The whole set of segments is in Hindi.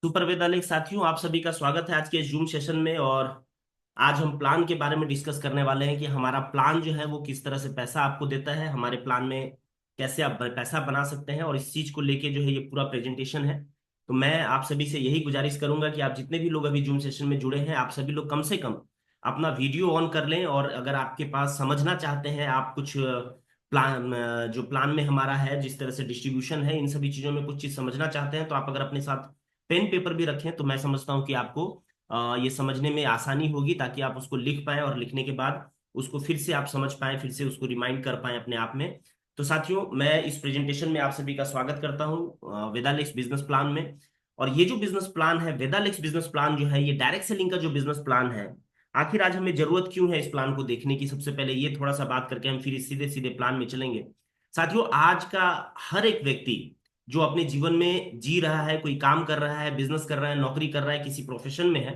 सुपर वेदांतिक साथियों, आप सभी का स्वागत है आज के जूम सेशन में। और आज हम प्लान के बारे में डिस्कस करने वाले हैं कि हमारा प्लान जो है वो किस तरह से पैसा आपको देता है, हमारे प्लान में कैसे आप पैसा बना सकते हैं। और इस चीज को लेके जो है ये पूरा प्रेजेंटेशन है। तो मैं आप सभी से यही गुजारिश करूंगा कि आप जितने भी लोग अभी जूम सेशन में जुड़े हैं, आप सभी लोग कम से कम अपना वीडियो ऑन कर लें। और अगर आपके पास समझना चाहते हैं, आप कुछ प्लान जो प्लान में हमारा है, जिस तरह से डिस्ट्रीब्यूशन है, इन सभी चीजों में कुछ चीज समझना चाहते हैं, तो आप अगर अपने साथ पेन पेपर भी रखें तो मैं समझता हूं कि आपको ये समझने में आसानी होगी, ताकि आप उसको लिख पाएं और लिखने के बाद उसको फिर से आप समझ पाएं, फिर से उसको रिमाइंड कर पाएं अपने आप में। तो साथियों, मैं इस प्रेजेंटेशन में आप सभी का स्वागत करता हूं वेदालेक्स बिजनेस प्लान में। और ये जो बिजनेस प्लान है, वेदालेक्स बिजनेस प्लान जो है, ये डायरेक्ट सेलिंग का जो बिजनेस प्लान है, आखिर आज हमें जरूरत क्यों है इस प्लान को देखने की, सबसे पहले ये थोड़ा सा बात करके हम फिर सीधे सीधे प्लान में चलेंगे। साथियों, आज का हर एक व्यक्ति जो अपने जीवन में जी रहा है, कोई काम कर रहा है, बिजनेस कर रहा है, नौकरी कर रहा है, किसी प्रोफेशन में है,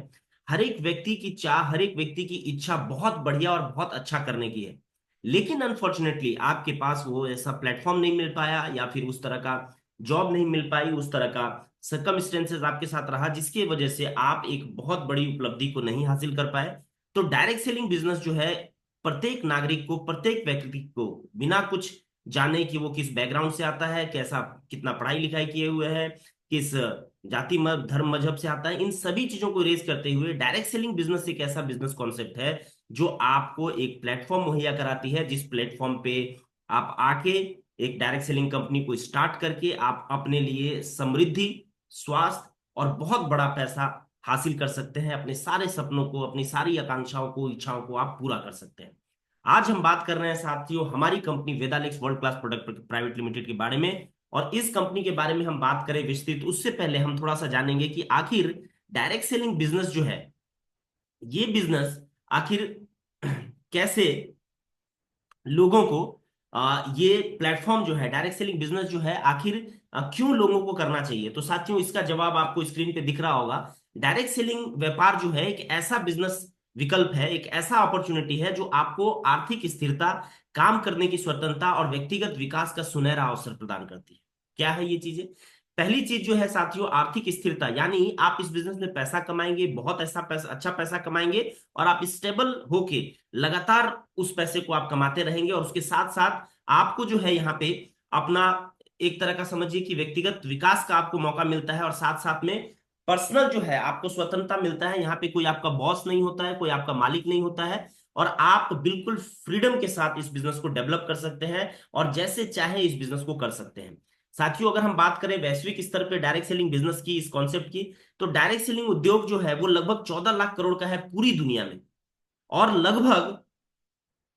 हर एक व्यक्ति की चाह, हर एक व्यक्ति की इच्छा बहुत बढ़िया और बहुत अच्छा करने की है। लेकिन अनफॉर्चुनेटली आपके पास वो ऐसा प्लेटफॉर्म नहीं मिल पाया, या फिर उस तरह का जॉब नहीं मिल पाई, उस तरह का सर्कमस्टेंसेस आपके साथ रहा, जिसकी वजह से आप एक बहुत बड़ी उपलब्धि को नहीं हासिल कर पाए। तो डायरेक्ट सेलिंग बिजनेस जो है, प्रत्येक नागरिक को, प्रत्येक व्यक्ति को, बिना कुछ जाने कि वो किस बैकग्राउंड से आता है, कैसा, कितना पढ़ाई लिखाई किए हुए है, किस जाति मत धर्म मजहब से आता है, इन सभी चीजों को रेज करते हुए डायरेक्ट सेलिंग बिजनेस एक ऐसा बिजनेस कॉन्सेप्ट है जो आपको एक प्लेटफॉर्म मुहैया कराती है, जिस प्लेटफॉर्म पे आप आके एक डायरेक्ट सेलिंग कंपनी को स्टार्ट करके आप अपने लिए समृद्धि, स्वास्थ्य और बहुत बड़ा पैसा हासिल कर सकते हैं। अपने सारे सपनों को, अपनी सारी आकांक्षाओं को, इच्छाओं को आप पूरा कर सकते हैं। आज हम बात कर रहे हैं साथियों हमारी company Vedalex world class product private limited के बारे में। और इस कंपनी के बारे में हम बात करें विस्तृत, उससे पहले हम थोड़ा सा जानेंगे कि आखिर डायरेक्ट सेलिंग बिजनेस जो है, ये बिजनेस आखिर कैसे लोगों को ये प्लेटफॉर्म जो है, डायरेक्ट सेलिंग बिजनेस जो है, आखिर क्यों लोगों को करना चाहिए। तो साथियों, इसका जवाब आपको स्क्रीन पे दिख रहा होगा। डायरेक्ट सेलिंग व्यापार जो है एक ऐसा बिजनेस विकल्प है, एक ऐसा अपॉर्चुनिटी है जो आपको आर्थिक स्थिरता, काम करने की स्वतंत्रता और व्यक्तिगत विकास का सुनहरा अवसर प्रदान करती है। क्या है ये चीजें? पहली चीज जो है साथियों, आर्थिक स्थिरता, यानी आप इस बिजनेस में पैसा कमाएंगे, बहुत ऐसा पैसा, अच्छा पैसा कमाएंगे, और आप स्टेबल होके लगातार उस पैसे को आप कमाते रहेंगे। और उसके साथ साथ आपको जो है यहाँ पे अपना एक तरह का समझिए कि व्यक्तिगत विकास का आपको मौका मिलता है, और साथ साथ में पर्सनल जो है आपको स्वतंत्रता मिलता है। यहाँ पे कोई आपका बॉस नहीं होता है, कोई आपका मालिक नहीं होता है, और आप बिल्कुल फ्रीडम के साथ इस बिजनेस को डेवलप कर सकते हैं और जैसे चाहे इस बिजनेस को कर सकते हैं। साथियों, अगर हम बात करें वैश्विक स्तर पे डायरेक्ट सेलिंग बिजनेस की, इस कॉन्सेप्ट की, तो डायरेक्ट सेलिंग उद्योग जो है वो लगभग 14 लाख करोड़ का है पूरी दुनिया में। और लगभग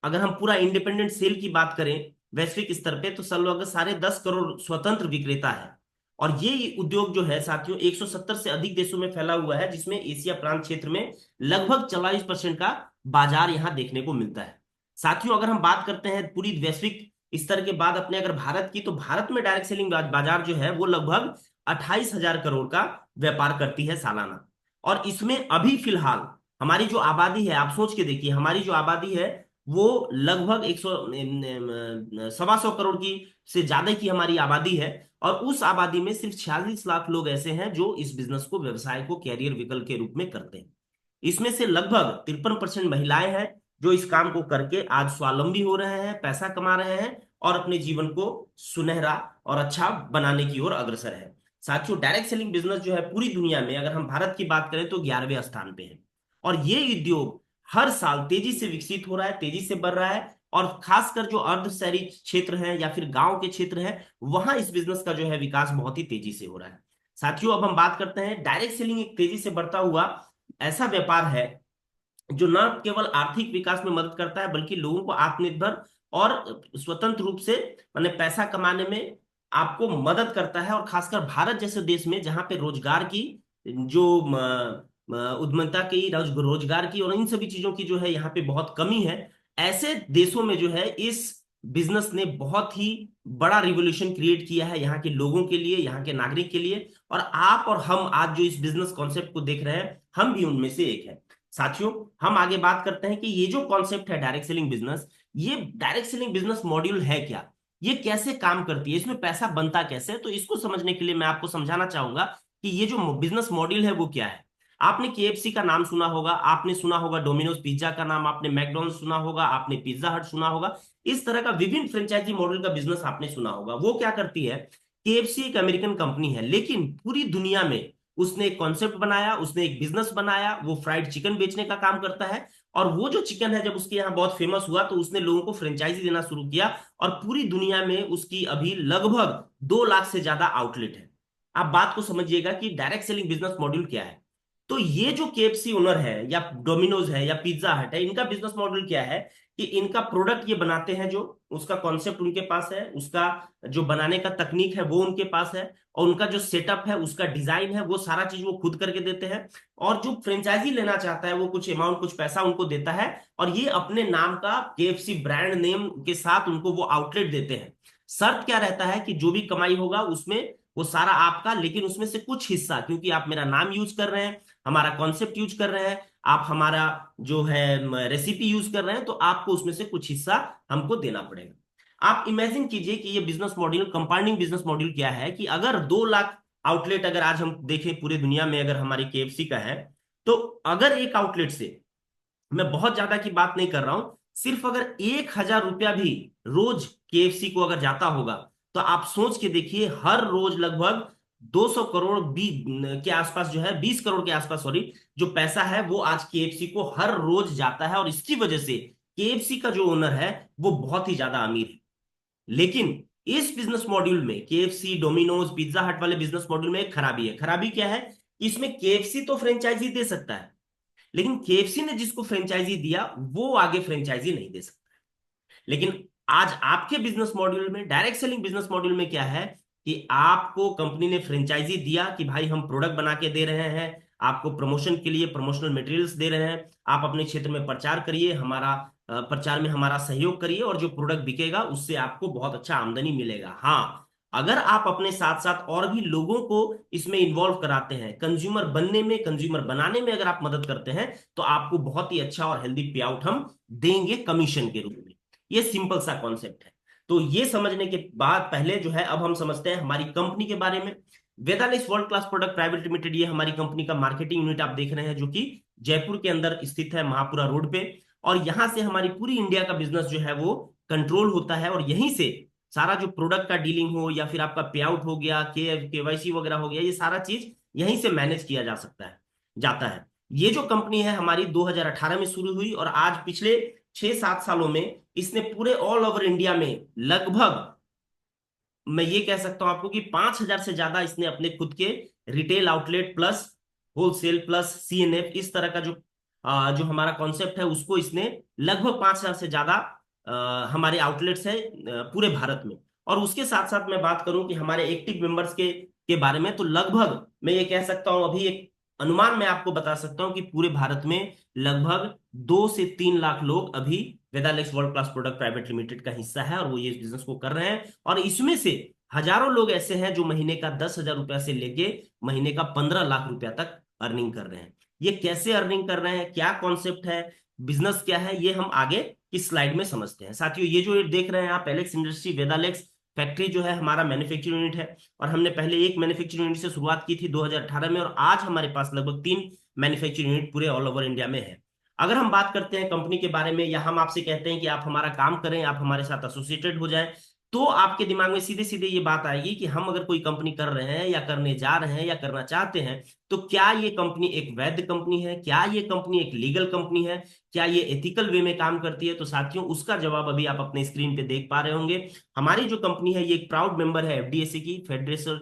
अगर हम पूरा इंडिपेंडेंट सेल की बात करें वैश्विक स्तर पे, तो लगभग 10.5 करोड़ स्वतंत्र विक्रेता है। और ये उद्योग जो है साथियों 170 से अधिक देशों में फैला हुआ है, जिसमें एशिया प्रांत क्षेत्र में लगभग 44% का बाजार यहाँ देखने को मिलता है। साथियों, अगर हम बात करते हैं पूरी वैश्विक स्तर के बाद अपने अगर भारत की, तो भारत में डायरेक्ट सेलिंग बाजार जो है वो लगभग 28,000 करोड़ का व्यापार करती है सालाना। और इसमें अभी फिलहाल हमारी जो आबादी है, आप सोच के देखिए, हमारी जो आबादी है वो लगभग 100 सवा 100 करोड़ की से ज्यादा की हमारी आबादी है। और उस आबादी में सिर्फ 46 लाख लोग ऐसे हैं जो इस बिजनेस को, व्यवसाय को कैरियर विकल्प के रूप में करते हैं। इसमें से लगभग 53% महिलाएं हैं जो इस काम को करके आज स्वावलंबी हो रहे हैं, पैसा कमा रहे हैं और अपने जीवन को सुनहरा और अच्छा बनाने की ओर अग्रसर है। साथियों, डायरेक्ट सेलिंग बिजनेस जो है पूरी दुनिया में, अगर हम भारत की बात करें, तो 11वें स्थान पे है। और ये उद्योग हर साल तेजी से विकसित हो रहा है, तेजी से बढ़ रहा है। और खासकर जो अर्ध शहरी क्षेत्र हैं या फिर गांव के क्षेत्र हैं, वहां इस बिजनेस का जो है विकास बहुत ही तेजी से हो रहा है। साथियों, अब हम बात करते हैं, डायरेक्ट सेलिंग एक तेजी से बढ़ता हुआ ऐसा व्यापार है जो न केवल आर्थिक विकास में मदद करता है, बल्कि लोगों को आत्मनिर्भर और स्वतंत्र रूप से माने पैसा कमाने में आपको मदद करता है। और खासकर भारत जैसे देश में, जहां पे रोजगार की जो उद्यमिता की, रोजगार की और इन सभी चीजों की जो है यहाँ पे बहुत कमी है, ऐसे देशों में जो है इस बिजनेस ने बहुत ही बड़ा रिवोल्यूशन क्रिएट किया है यहाँ के लोगों के लिए, यहाँ के नागरिक के लिए। और आप और हम आज जो इस बिजनेस कॉन्सेप्ट को देख रहे हैं, हम भी उनमें से एक है। साथियों, हम आगे बात करते हैं कि ये जो कॉन्सेप्ट है डायरेक्ट सेलिंग बिजनेस, ये डायरेक्ट सेलिंग बिजनेस मॉड्यूल है क्या, ये कैसे काम करती है, इसमें पैसा बनता कैसे है। तो इसको समझने के लिए मैं आपको समझाना चाहूंगा कि ये जो बिजनेस मॉडल है वो क्या है। आपने केएफसी का नाम सुना होगा, आपने सुना होगा डोमिनोज पिज्जा का नाम, आपने मैकडॉनल्ड सुना होगा, आपने पिज्जा हट सुना होगा। इस तरह का विभिन्न फ्रेंचाइजी मॉडल का बिजनेस आपने सुना होगा। वो क्या करती है, केएफसी एक अमेरिकन कंपनी है, लेकिन पूरी दुनिया में उसने एक कॉन्सेप्ट बनाया, उसने एक बिजनेस बनाया, वो फ्राइड चिकन बेचने का काम करता है। और वो जो चिकन है जब उसके यहाँ बहुत फेमस हुआ तो उसने लोगों को फ्रेंचाइजी देना शुरू किया, और पूरी दुनिया में उसकी अभी लगभग 2 लाख से ज्यादा आउटलेट है। आप बात को समझिएगा कि डायरेक्ट सेलिंग बिजनेस मॉड्यूल क्या है। तो ये जो केएफसी ओनर है या डोमिनोज है या पिज्जा हट है, इनका बिजनेस मॉडल क्या है कि इनका प्रोडक्ट ये बनाते हैं, जो उसका कॉन्सेप्ट उनके पास है, उसका जो बनाने का तकनीक है वो उनके पास है, और उनका जो सेटअप है, उसका डिजाइन है, वो सारा चीज वो खुद करके देते हैं। और जो फ्रेंचाइजी लेना चाहता है वो कुछ अमाउंट, कुछ पैसा उनको देता है, और ये अपने नाम का केएफसी ब्रांड नेम के साथ उनको वो आउटलेट देते हैं। शर्त क्या रहता है कि जो भी कमाई होगा उसमें वो सारा आपका, लेकिन उसमें से कुछ हिस्सा, क्योंकि आप मेरा नाम यूज कर रहे हैं, हमारा कॉन्सेप्ट यूज कर रहे हैं, आप हमारा जो है रेसिपी यूज कर रहे हैं, तो आपको उसमें से कुछ हिस्सा हमको देना पड़ेगा। आप इमेजिन कीजिए कि ये business module, compounding business module क्या है कि अगर 2 लाख आउटलेट अगर आज हम देखें पूरे दुनिया में, अगर हमारी केएफसी का है, तो अगर एक आउटलेट से, मैं बहुत ज्यादा की बात नहीं कर रहा हूं, सिर्फ अगर 1,000 रुपया भी रोज केएफसी को अगर जाता होगा, तो आप सोच के देखिए हर रोज लगभग 200 करोड़ के आसपास जो है, 20 करोड़ के आसपास सॉरी, जो पैसा है वो आज केएफसी को हर रोज जाता है। और इसकी वजह से केएफसी का जो ओनर है वो बहुत ही ज्यादा अमीर है। लेकिन इस बिजनेस मॉड्यूल में, केएफसी डोमिनोज पिज्जा हट वाले बिजनेस मॉड्यूल में एक खराबी है। खराबी क्या है, इसमें केएफसी तो फ्रेंचाइजी दे सकता है, लेकिन केएफसी ने जिसको फ्रेंचाइजी दिया वो आगे फ्रेंचाइजी नहीं दे सकता। लेकिन आज आपके बिजनेस मॉड्यूल में, डायरेक्ट सेलिंग बिजनेस मॉड्यूल में क्या है कि आपको कंपनी ने फ्रेंचाइजी दिया कि भाई हम प्रोडक्ट बना के दे रहे हैं, आपको प्रमोशन के लिए प्रमोशनल मटेरियल्स दे रहे हैं, आप अपने क्षेत्र में प्रचार करिए, हमारा प्रचार में हमारा सहयोग करिए, और जो प्रोडक्ट बिकेगा उससे आपको बहुत अच्छा आमदनी मिलेगा। हाँ, अगर आप अपने साथ साथ और भी लोगों को इसमें इन्वॉल्व कराते हैं, कंज्यूमर बनने में, कंज्यूमर बनाने में अगर आप मदद करते हैं, तो आपको बहुत ही अच्छा और हेल्दी पे आउट हम देंगे कमीशन के रूप में। ये सिंपल सा कॉन्सेप्ट है। तो ये समझने के बाद पहले जो है, अब हम समझते हैं हमारी कंपनी के बारे में। Vedalis world class product private limited, ये हमारी कंपनी का मार्केटिंग यूनिट आप देख रहे हैं, जो कि जयपुर के अंदर स्थित है, महापुरा रोड पे। और यहां से हमारी पूरी इंडिया का बिजनेस जो है वो कंट्रोल होता है, और यहीं से सारा जो प्रोडक्ट का डीलिंग हो या फिर आपका पे आउट हो गया, केवाईसी वगैरह हो गया, ये सारा चीज यहीं से मैनेज किया जा सकता है, जाता है। ये जो कंपनी है हमारी 2018 में शुरू हुई, और आज पिछले 6-7 सालों में इसने पूरे ऑल ओवर इंडिया में लगभग, मैं ये कह सकता हूं आपको कि 5,000 से ज्यादा इसने अपने खुद के retail outlet plus wholesale plus CNF, इस तरह का जो जो हमारा कॉन्सेप्ट है उसको इसने लगभग 5,000 से ज्यादा हमारे आउटलेट्स है पूरे भारत में। और उसके साथ साथ मैं बात करूं कि हमारे एक्टिव मेंबर्स के बारे में, तो लगभग मैं ये कह सकता हूं, अभी एक अनुमान मैं आपको बता सकता हूं कि पूरे भारत में लगभग 2 से 3 लाख लोग अभी Vedalex world class product private limited का हिस्सा है, और वो ये बिजनेस को कर रहे हैं। और इसमें से हजारों लोग ऐसे हैं जो महीने का 10,000 रुपया से लेके महीने का 15 लाख रुपया तक अर्निंग कर रहे हैं। ये कैसे अर्निंग कर रहे हैं, क्या कॉन्सेप्ट है, बिजनेस क्या है, ये हम आगे इस स्लाइड में समझते हैं। साथियों, ये जो देख रहे हैं आप, एलेक्स इंडस्ट्री वेदालेक्स फैक्ट्री जो है हमारा मैन्युफैक्चरिंग यूनिट है, और हमने पहले एक मैन्युफैक्चरिंग यूनिट से शुरुआत की थी 2018 में, और आज हमारे पास लगभग 3 मैन्युफैक्चरिंग यूनिट पूरे ऑल ओवर इंडिया में है। अगर हम बात करते हैं कंपनी के बारे में, या हम आपसे कहते हैं कि आप हमारा काम करें, आप हमारे साथ एसोसिएटेड हो जाएं, तो आपके दिमाग में सीधे सीधे ये बात आएगी कि हम अगर कोई कंपनी कर रहे हैं या करने जा रहे हैं या करना चाहते हैं, तो क्या ये कंपनी एक वैध कंपनी है, क्या ये कंपनी एक लीगल कंपनी है, क्या ये एथिकल वे में काम करती है। तो साथियों, उसका जवाब अभी आप अपने स्क्रीन पे देख पा रहे होंगे। हमारी जो कंपनी है ये एक प्राउड मेंबर है एफडीएसी की, federation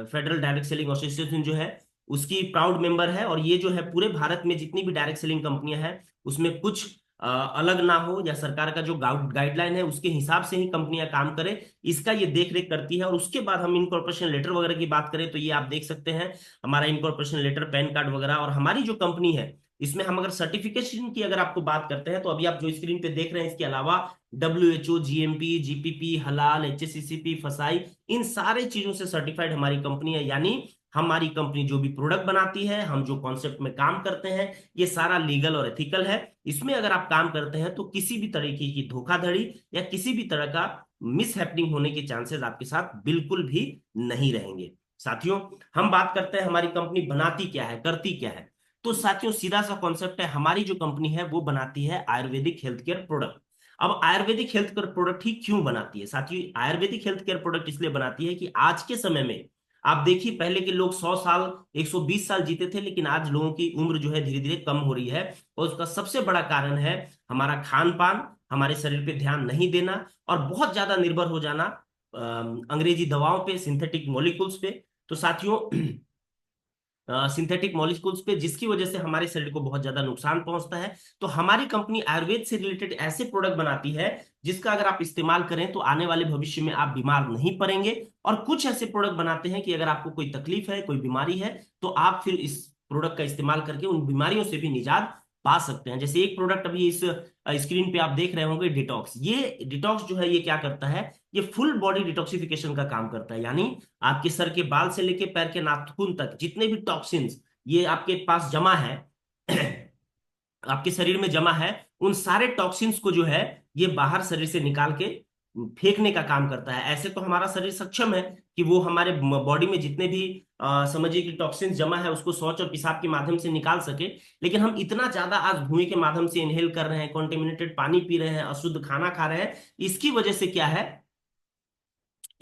federal direct selling association जो है, उसकी प्राउड मेंबर है। और ये जो है पूरे भारत में जितनी भी डायरेक्ट सेलिंग कंपनियां हैं उसमें कुछ अलग ना हो, या सरकार का जो गाइडलाइन है उसके हिसाब से ही कंपनियां काम करें, इसका ये देख रेख करती है। और उसके बाद हम इनकॉर्पोरेशन लेटर वगैरह की बात करें, तो ये आप देख सकते हैं हमारा इनकॉर्पोरेशन लेटर, पैन कार्ड वगैरह। और हमारी जो कंपनी है इसमें हम अगर सर्टिफिकेशन की अगर आपको बात करते हैं, तो अभी आप जो स्क्रीन पे देख रहे हैं, इसके अलावा WHO, GMP, GPP, हलाल, HACCP, फसाई, इन सारे चीजों से सर्टिफाइड हमारी कंपनी है। यानी हमारी कंपनी जो भी प्रोडक्ट बनाती है, हम जो कॉन्सेप्ट में काम करते हैं, ये सारा लीगल और एथिकल है। इसमें अगर आप काम करते हैं तो किसी भी तरीके की धोखाधड़ी या किसी भी तरह का मिस हैपनिंग होने के चांसेस आपके साथ बिल्कुल भी नहीं रहेंगे। साथियों, हम बात करते हैं हमारी कंपनी बनाती क्या है, करती क्या है। तो साथियों, सीधा सा कॉन्सेप्ट है, हमारी जो कंपनी है वो बनाती है आयुर्वेदिक हेल्थ केयर प्रोडक्ट। अब आयुर्वेदिक हेल्थ केयर प्रोडक्ट ही क्यों बनाती है साथियों? आयुर्वेदिक हेल्थ केयर प्रोडक्ट इसलिए बनाती है कि आज के समय में आप देखिए, पहले के लोग 100 साल, 120 साल जीते थे, लेकिन आज लोगों की उम्र जो है धीरे धीरे कम हो रही है। और उसका सबसे बड़ा कारण है हमारा खान पान, हमारे शरीर पे ध्यान नहीं देना, और बहुत ज्यादा निर्भर हो जाना अंग्रेजी दवाओं पे, सिंथेटिक मॉलिक्यूल्स पे। तो साथियों, सिंथेटिक मॉलिक्यूल्स पे, जिसकी वजह से हमारे शरीर को बहुत ज्यादा नुकसान पहुंचता है। तो हमारी कंपनी आयुर्वेद से रिलेटेड ऐसे प्रोडक्ट बनाती है जिसका अगर आप इस्तेमाल करें तो आने वाले भविष्य में आप बीमार नहीं पड़ेंगे। और कुछ ऐसे प्रोडक्ट बनाते हैं कि अगर आपको कोई तकलीफ है, कोई बीमारी है, तो आप फिर इस प्रोडक्ट का इस्तेमाल करके उन बीमारियों से भी निजात पा सकते हैं। जैसे एक प्रोडक्ट अभी इस स्क्रीन पे आप देख रहे होंगे, डिटॉक्स। ये डिटॉक्स जो है ये क्या करता है? ये फुल बॉडी डिटॉक्सिफिकेशन का काम करता है। यानी आपके सर के बाल से लेके पैर के नाखून तक जितने भी टॉक्सिन्स ये आपके पास जमा है आपके शरीर में जमा है, उन सारे टॉक्सिन्स को जो है ये बाहर शरीर से निकाल के फेंकने का काम करता है। ऐसे तो हमारा शरीर सक्षम है कि वो हमारे बॉडी में जितने भी समझिए कि टॉक्सिन्स जमा है उसको शौच और पेशाब के माध्यम से निकाल सके। लेकिन हम इतना ज्यादा आज धुएं के माध्यम से इनहेल कर रहे हैं, कॉन्टेमिनेटेड पानी पी रहे हैं, अशुद्ध खाना खा रहे हैं। इसकी वजह से क्या है?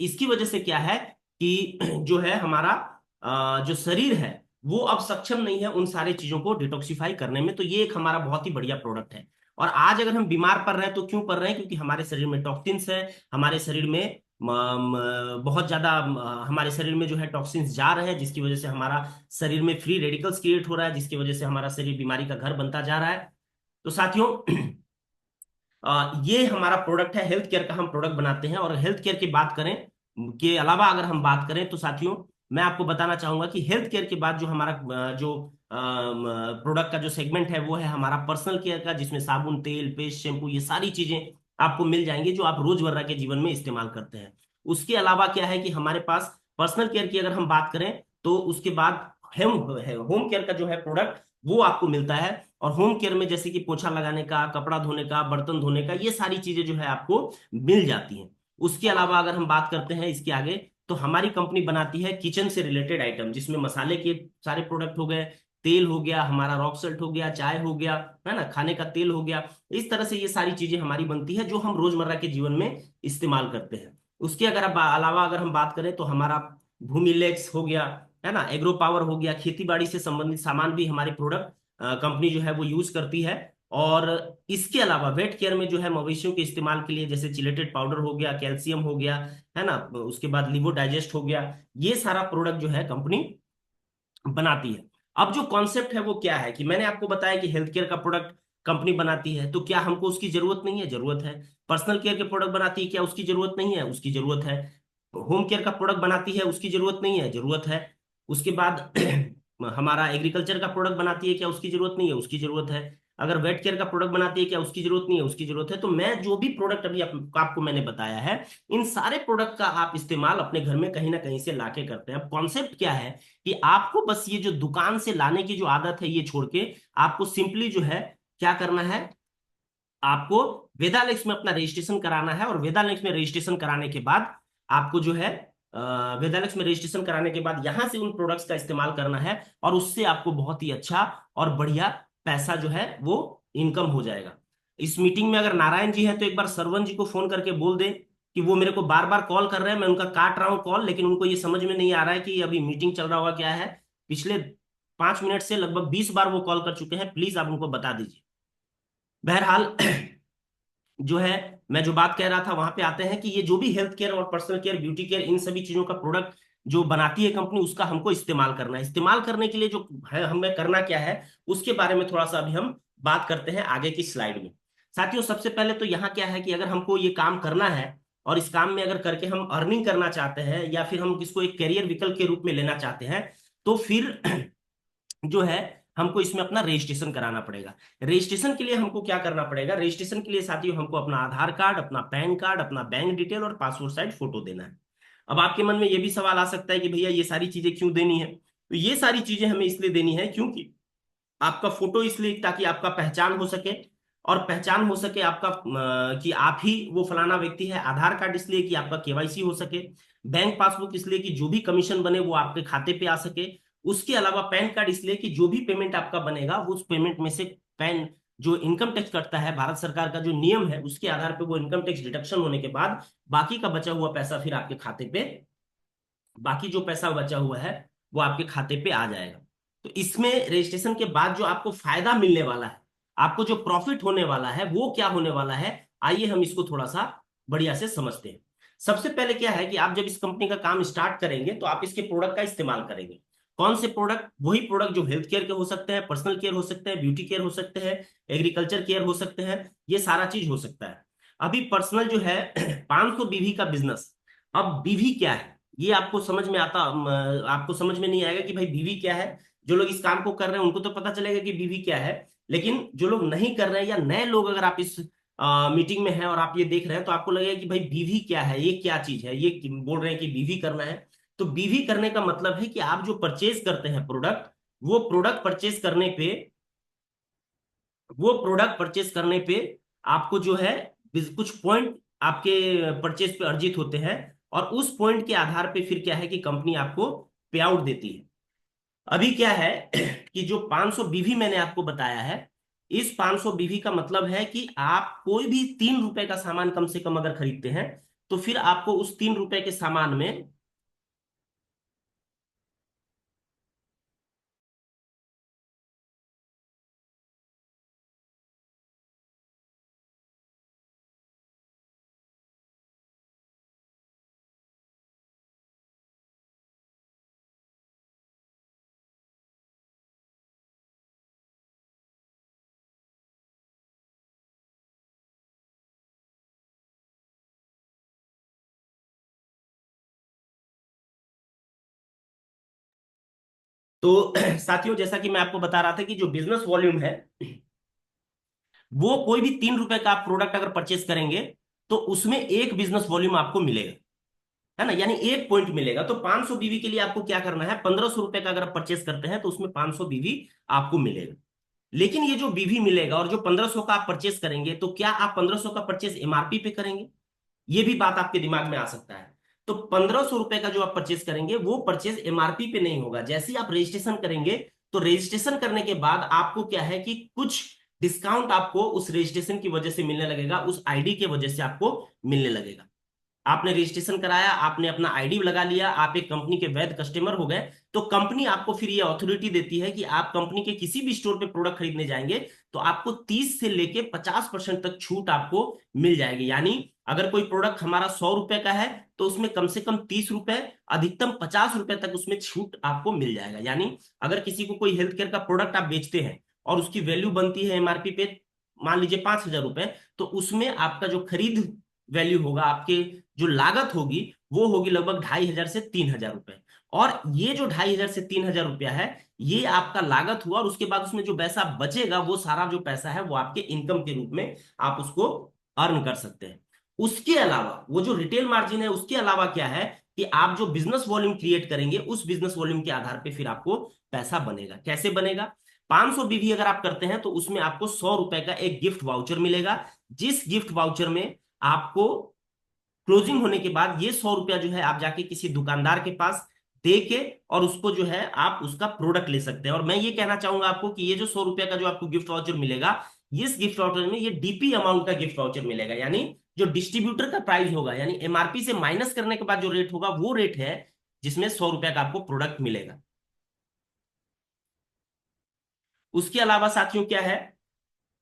इसकी वजह से क्या है कि जो है हमारा जो शरीर है वो अब सक्षम नहीं है उन सारी चीजों को डिटॉक्सिफाई करने में। तो ये एक हमारा बहुत ही बढ़िया प्रोडक्ट है। और आज अगर हम बीमार पड़ रहे हैं तो क्यों पड़ रहे हैं? क्योंकि हमारे शरीर में टॉक्सिन्स है, हमारे शरीर में बहुत ज्यादा हमारे शरीर में जो है टॉक्सिन्स जा रहे हैं, जिसकी वजह से हमारा शरीर में फ्री रेडिकल्स क्रिएट हो रहा है, जिसकी वजह से हमारा शरीर बीमारी का घर बनता जा रहा है। तो साथियों, ये हमारा प्रोडक्ट है, हेल्थ केयर का हम प्रोडक्ट बनाते हैं। और हेल्थ केयर की बात करें के अलावा अगर हम बात करें तो साथियों, मैं आपको बताना चाहूंगा कि हेल्थ केयर के बाद जो हमारा जो प्रोडक्ट का जो सेगमेंट है वो है हमारा पर्सनल केयर का, जिसमें साबुन, तेल, पेस्ट, शैम्पू, ये सारी चीजें आपको मिल जाएंगी जो आप रोजमर्रा के जीवन में इस्तेमाल करते हैं। उसके अलावा क्या है कि हमारे पास पर्सनल केयर की अगर हम बात करें तो उसके बाद होम होम केयर का जो है प्रोडक्ट वो आपको मिलता है। और होम केयर में जैसे कि पोछा लगाने का, कपड़ा धोने का, बर्तन धोने का, ये सारी चीजें जो है आपको मिल जाती हैं। उसके अलावा अगर हम बात करते हैं इसके आगे, तो हमारी कंपनी बनाती है किचन से रिलेटेड आइटम, जिसमें मसाले के सारे प्रोडक्ट हो गए, तेल हो गया, हमारा रॉक सल्ट हो गया, चाय हो गया, है ना, खाने का तेल हो गया। इस तरह से ये सारी चीजें हमारी बनती है जो हम रोजमर्रा के जीवन में इस्तेमाल करते हैं। उसके अगर अलावा अगर हम बात करें तो हमारा भूमिलेक्स हो गया, है ना, एग्रो पावर हो गया, खेती बाड़ी से संबंधित सामान भी हमारे प्रोडक्ट कंपनी जो है वो यूज करती है। और इसके अलावा वेट केयर में जो है मवेशियों के इस्तेमाल के लिए जैसे चिलेटेड पाउडर हो गया, कैल्शियम हो गया, है ना, उसके बाद लिवो डाइजेस्ट हो गया, ये सारा प्रोडक्ट जो है कंपनी बनाती है। अब जो कॉन्सेप्ट है वो क्या है कि मैंने आपको बताया कि हेल्थ केयर का प्रोडक्ट कंपनी बनाती है, तो क्या हमको उसकी जरूरत नहीं है? जरूरत है। पर्सनल केयर के प्रोडक्ट बनाती है, क्या उसकी जरूरत नहीं है? उसकी जरूरत है। होम केयर का प्रोडक्ट बनाती है, उसकी जरूरत नहीं है? जरूरत है। उसके बाद हमारा एग्रीकल्चर का प्रोडक्ट बनाती है, क्या उसकी जरूरत नहीं है? उसकी जरूरत है। अगर वेट केयर का प्रोडक्ट बनाती है, क्या उसकी जरूरत नहीं है? उसकी जरूरत है। तो मैं जो भी प्रोडक्ट अभी आपको मैंने बताया है, इन सारे प्रोडक्ट का आप इस्तेमाल अपने घर में कहीं ना कहीं से लाके करते हैं। अब कॉन्सेप्ट क्या है कि आपको बस ये जो दुकान से लाने की जो आदत है ये छोड़ के आपको सिंपली जो है क्या करना है, आपको वेदालेक्स में अपना रजिस्ट्रेशन कराना है। और वेदालेक्स में रजिस्ट्रेशन कराने के बाद आपको जो है वेदालेक्स में रजिस्ट्रेशन कराने के बाद यहां से उन प्रोडक्ट्स का इस्तेमाल करना है, और उससे आपको बहुत ही अच्छा और बढ़िया पैसा जो है वो इनकम हो जाएगा। इस मीटिंग में अगर नारायण जी हैं तो एक बार सरवन जी को फोन करके बोल दें कि वो मेरे को बार बार कॉल कर रहे हैं, मैं उनका काट रहा हूँ कॉल, लेकिन उनको ये समझ में नहीं आ रहा है कि अभी मीटिंग चल रहा होगा क्या है। पिछले 5 मिनट से लगभग 20 बार वो कॉल कर चुके हैं, प्लीज आप उनको बता दीजिए। बहरहाल जो है, मैं जो बात कह रहा था वहां पे आते हैं कि ये जो भी हेल्थ केयर और पर्सनल केयर, ब्यूटी केयर, इन सभी चीजों का प्रोडक्ट जो बनाती है कंपनी, उसका हमको इस्तेमाल करना है। इस्तेमाल करने के लिए जो है हमें करना क्या है, उसके बारे में थोड़ा सा अभी हम बात करते हैं आगे की स्लाइड में। साथियों, सबसे पहले तो यहाँ क्या है कि अगर हमको ये काम करना है और इस काम में अगर करके हम अर्निंग करना चाहते हैं, या फिर हम इसको एक करियर विकल्प के रूप में लेना चाहते हैं, तो फिर जो है हमको इसमें अपना रजिस्ट्रेशन कराना पड़ेगा। रजिस्ट्रेशन के लिए हमको क्या करना पड़ेगा? रजिस्ट्रेशन के लिए साथियों हमको अपना आधार कार्ड, अपना पैन कार्ड, अपना बैंक डिटेल और पासपोर्ट साइज फोटो देना है। अब आपके मन में ये भी सवाल आ सकता है कि भैया ये सारी चीजें क्यों देनी है? तो ये सारी चीजें हमें इसलिए देनी है क्योंकि आपका फोटो इसलिए ताकि आपका पहचान हो सके, और पहचान हो सके आपका कि आप ही वो फलाना व्यक्ति है। आधार कार्ड इसलिए कि आपका केवाईसी हो सके। बैंक पासबुक इसलिए कि जो भी कमीशन बने वो आपके खाते पे आ सके। उसके अलावा पैन कार्ड इसलिए कि जो भी पेमेंट आपका बनेगा वो उस पेमेंट में से पैन जो इनकम टैक्स कटता है, भारत सरकार का जो नियम है उसके आधार पे वो इनकम टैक्स डिडक्शन होने के बाद बाकी का बचा हुआ पैसा फिर आपके खाते पे, बाकी जो पैसा बचा हुआ है वो आपके खाते पे आ जाएगा। तो इसमें रजिस्ट्रेशन के बाद जो आपको फायदा मिलने वाला है, आपको जो प्रॉफिट होने वाला है वो क्या होने वाला है, आइए हम इसको थोड़ा सा बढ़िया से समझते हैं। सबसे पहले क्या है कि आप जब इस कंपनी का काम स्टार्ट करेंगे तो आप इसके प्रोडक्ट का इस्तेमाल करेंगे। कौन से प्रोडक्ट? वही प्रोडक्ट जो हेल्थ केयर के हो सकते हैं, पर्सनल केयर हो सकते हैं, ब्यूटी केयर हो सकते हैं, एग्रीकल्चर केयर हो सकते हैं, ये सारा चीज हो सकता है। अभी पर्सनल जो है 500 बीवी का बिजनेस। अब बीवी क्या है ये आपको समझ में आता आपको समझ में नहीं आएगा कि भाई बीवी क्या है। जो लोग इस काम को कर रहे हैं उनको तो पता चलेगा कि बीवी क्या है, लेकिन जो लोग नहीं कर रहे हैं या नए लोग अगर आप इस मीटिंग में हैं और आप ये देख रहे हैं तो आपको लगेगा कि भाई बीवी क्या है, ये क्या चीज है, ये बोल रहे हैं कि बीवी करना है। तो बीवी करने का मतलब है कि आप जो परचेज करते हैं प्रोडक्ट, वो प्रोडक्ट परचेज करने पे वो प्रोडक्ट परचेस करने पे आपको जो है कुछ पॉइंट आपके परचेस पे अर्जित होते हैं, और उस पॉइंट के आधार पे फिर क्या है कि कंपनी आपको पे आउट देती है। अभी क्या है कि जो 500 बीवी मैंने आपको बताया है, इस 500 बीवी का मतलब है कि आप कोई भी 3 रुपए का सामान कम से कम अगर खरीदते हैं तो फिर आपको उस 3 रुपए के सामान में तो साथियों जैसा कि मैं आपको बता रहा था कि जो बिजनेस वॉल्यूम है वो कोई भी 3 रुपए का आप प्रोडक्ट अगर परचेस करेंगे तो उसमें एक बिजनेस वॉल्यूम आपको मिलेगा, है ना, यानी एक पॉइंट मिलेगा। तो 500 बीवी के लिए आपको क्या करना है, 1500 रुपए का अगर आप परचेस करते हैं तो उसमें 500 बीवी आपको मिलेगा। लेकिन ये जो बीवी मिलेगा और जो 1500 का आप परचेस करेंगे, तो क्या आप 1500 का परचेस एमआरपी पे करेंगे? ये भी बात आपके दिमाग में आ सकता है। तो 1500 रुपए का जो आप परचेस करेंगे वो परचेस एमआरपी पे नहीं होगा। जैसे ही आप रजिस्ट्रेशन करेंगे तो रजिस्ट्रेशन करने के बाद आपको क्या है कि कुछ डिस्काउंट आपको उस रजिस्ट्रेशन की वजह से मिलने लगेगा, उस आईडी के वजह से आपको मिलने लगेगा। आपने रजिस्ट्रेशन कराया, आपने अपना आईडी लगा लिया, आप एक कंपनी के वैध कस्टमर हो गए, तो कंपनी आपको फिर ये अथॉरिटी देती है कि आप कंपनी के किसी भी स्टोर पे प्रोडक्ट खरीदने जाएंगे तो आपको 30 से लेके 50% तक छूट आपको मिल जाएगी। यानी अगर कोई प्रोडक्ट हमारा 100 रुपए का है तो उसमें कम से कम 30 रुपए, अधिकतम 50 रुपए तक उसमें छूट आपको मिल जाएगा। यानी अगर किसी को कोई हेल्थ केयर का प्रोडक्ट आप बेचते हैं और उसकी वैल्यू बनती है एमआरपी पे मान लीजिए 5,000 रुपए, तो उसमें आपका जो खरीद वैल्यू होगा, आपके जो लागत होगी वो होगी लगभग 2,500 से 3,000 रुपए। और ये जो 2,500 से 3,000 रुपया है ये आपका लागत हुआ, और उसके बाद उसमें जो पैसा बचेगा वो सारा जो पैसा है वो आपके इनकम के रूप में आप उसको अर्न कर सकते हैं। उसके अलावा वो जो रिटेल मार्जिन है उसके अलावा क्या है कि आप जो बिजनेस वॉल्यूम क्रिएट करेंगे उस बिजनेस वॉल्यूम के आधार पे फिर आपको पैसा बनेगा। कैसे बनेगा? 500 बीवी अगर आप करते हैं तो उसमें आपको 100 रुपए का एक गिफ्ट वाउचर मिलेगा, जिस गिफ्ट वाउचर में आपको क्लोजिंग होने के बाद ये 100 रुपया जो है आप जाके किसी दुकानदार के पास दे के और उसको जो है आप उसका प्रोडक्ट ले सकते हैं। और मैं ये कहना चाहूंगा आपको कि ये जो 100 रुपया का जो आपको गिफ्ट वाउचर मिलेगा, इस गिफ्ट वाउचर में ये डीपी अमाउंट का गिफ्ट वाउचर मिलेगा। यानी जो डिस्ट्रीब्यूटर का प्राइस होगा, यानी एमआरपी से माइनस करने के बाद जो रेट होगा वो रेट है जिसमें 100 रुपया का आपको प्रोडक्ट मिलेगा। उसके अलावा साथियों क्या है,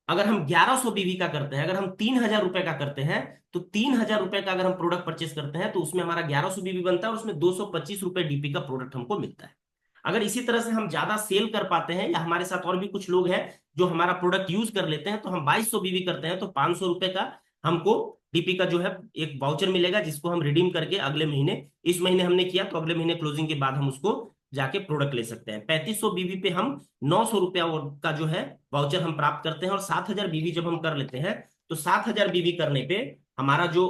अगर हम 1100 बीवी का करते हैं, अगर हम 3,000 रुपए का करते हैं, तो 3,000 रुपए का अगर हम प्रोडक्ट परचेस करते हैं तो उसमें हमारा 1100 बीवी बनता है और उसमें 225 रुपए डीपी का प्रोडक्ट हमको मिलता है। अगर इसी तरह से हम ज्यादा सेल कर पाते हैं या हमारे साथ और भी कुछ लोग हैं जो हमारा प्रोडक्ट यूज कर लेते हैं, तो हम 2200 बीवी करते हैं तो 500 रुपए का हमको डीपी का जो है एक वाउचर मिलेगा, जिसको हम रिडीम करके अगले महीने, इस महीने हमने किया तो अगले महीने क्लोजिंग के बाद हम उसको जाके प्रोडक्ट ले सकते हैं। 3500 बीवी पे हम 900 रुपया का जो है वाउचर हम प्राप्त करते हैं। और 7,000 बीवी जब हम कर लेते हैं तो 7,000 बीवी करने पे हमारा जो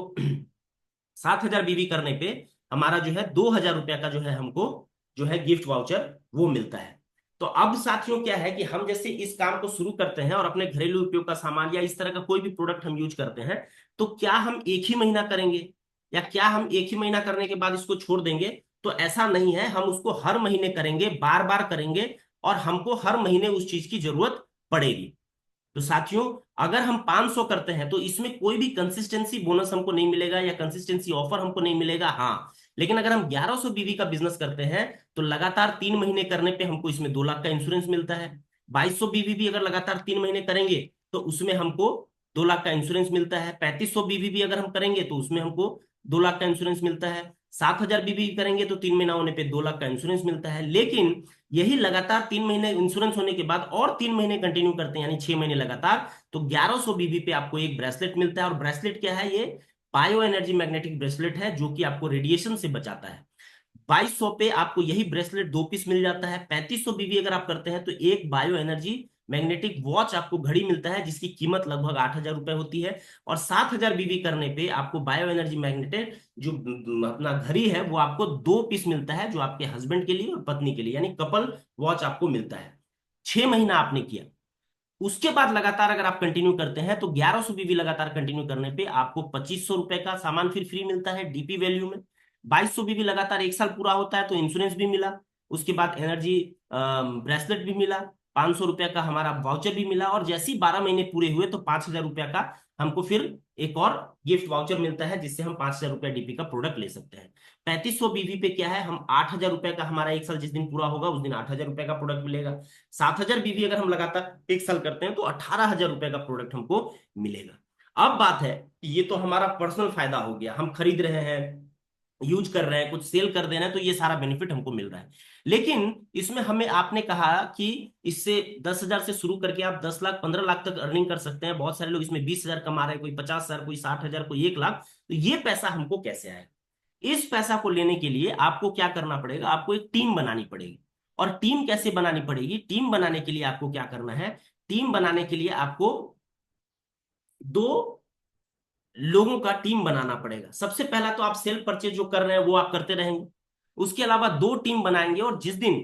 7,000 बीवी करने पे हमारा जो है 2,000 रुपया का जो है हमको जो है गिफ्ट वाउचर वो मिलता है। तो अब साथियों क्या है कि हम जैसे इस काम को शुरू करते हैं और अपने घरेलू उपयोग का सामान या इस तरह का कोई भी प्रोडक्ट हम यूज करते हैं, तो क्या हम एक ही महीना करेंगे? या क्या हम एक ही महीना करने के बाद इसको छोड़ देंगे? तो ऐसा नहीं है, हम उसको हर महीने करेंगे, बार बार करेंगे, और हमको हर महीने उस चीज की जरूरत पड़ेगी। तो साथियों, अगर हम 500 करते हैं तो इसमें कोई भी कंसिस्टेंसी बोनस हमको नहीं मिलेगा या कंसिस्टेंसी ऑफर हमको नहीं मिलेगा। हाँ, लेकिन अगर हम 1100 बीवी का बिजनेस करते हैं तो लगातार 3 महीने करने पे हमको इसमें 2 लाख का इंश्योरेंस मिलता है। 2200 बीवी भी अगर लगातार 3 महीने करेंगे तो उसमें हमको 2 लाख का इंश्योरेंस मिलता है। 3500 बीवी भी अगर हम करेंगे तो उसमें हमको 2 लाख का इंश्योरेंस मिलता है। 7000 बीवी करेंगे तो 3 महीना होने पे 2 लाख का इंश्योरेंस मिलता है। लेकिन यही लगातार 3 महीने इंश्योरेंस होने के बाद और 3 महीने कंटिन्यू करते हैं, यानी 6 महीने लगातार, तो 1100 बीबी पे आपको एक ब्रेसलेट मिलता है। और ब्रेसलेट क्या है? ये बायो एनर्जी मैग्नेटिक ब्रेसलेट है जो कि आपको रेडिएशन से बचाता है। 2200 पे आपको यही ब्रेसलेट 2 पीस मिल जाता है। 3500 बीबी अगर आप करते हैं तो एक बायो एनर्जी मैग्नेटिक वॉच आपको घड़ी मिलता है जिसकी कीमत लगभग 8000 रुपए होती है। और 7000 बीबी करने पे आपको बायो एनर्जी मैग्नेटिक जो अपना घड़ी है वो आपको 2 पीस मिलता है, जो आपके हस्बैंड के लिए और पत्नी के लिए, यानी कपल वॉच आपको मिलता है। 6 महीना आपने किया, उसके बाद लगातार अगर आप कंटिन्यू करते हैं तो 1100 बीवी लगातार कंटिन्यू करने पे आपको 2500 रुपए का सामान फिर फ्री मिलता है डीपी वैल्यू में। 2200 बीवी लगातार 1 साल पूरा होता है तो इंश्योरेंस भी मिला। उसके बाद एनर्जी ब्रेसलेट भी मिला। 500 रुपया का हमारा वाउचर भी मिला। और जैसे ही 12 महीने पूरे हुए तो 5000 रुपया का हमको फिर एक और गिफ्ट वाउचर मिलता है जिससे हम 5000 रुपया डीपी का प्रोडक्ट ले सकते हैं। 3500 बीवी पे क्या है, हम 8000 रुपया का, हमारा 1 साल जिस दिन पूरा होगा उस दिन 8000 रुपया का प्रोडक्ट मिलेगा। 7000 बीवी अगर हम लगातार 1 साल करते हैं तो 18,000 रुपए का प्रोडक्ट हमको मिलेगा। अब बात है, ये तो हमारा पर्सनल फायदा हो गया, हम खरीद रहे हैं, यूज कर रहे हैं, कुछ सेल कर दे रहे हैं, तो ये सारा बेनिफिट हमको मिल रहा है। लेकिन इसमें हमें आपने कहा कि इससे 10,000 से शुरू करके आप 10 लाख 15 लाख तक अर्निंग कर सकते हैं। बहुत सारे लोग इसमें 20,000 कमा रहे हैं, कोई 50,000, कोई 60,000, कोई 1 लाख। तो ये पैसा हमको कैसे आएगा? इस पैसा को लेने के लिए आपको क्या करना पड़ेगा? आपको एक टीम बनानी पड़ेगी। और टीम कैसे बनानी पड़ेगी? टीम बनाने के लिए आपको क्या करना है? टीम बनाने के लिए आपको 2 लोगों का टीम बनाना पड़ेगा। सबसे पहला तो आप सेल्फ परचेज जो कर रहे हैं वो आप करते रहेंगे। उसके अलावा 2 टीम बनाएंगे, और जिस दिन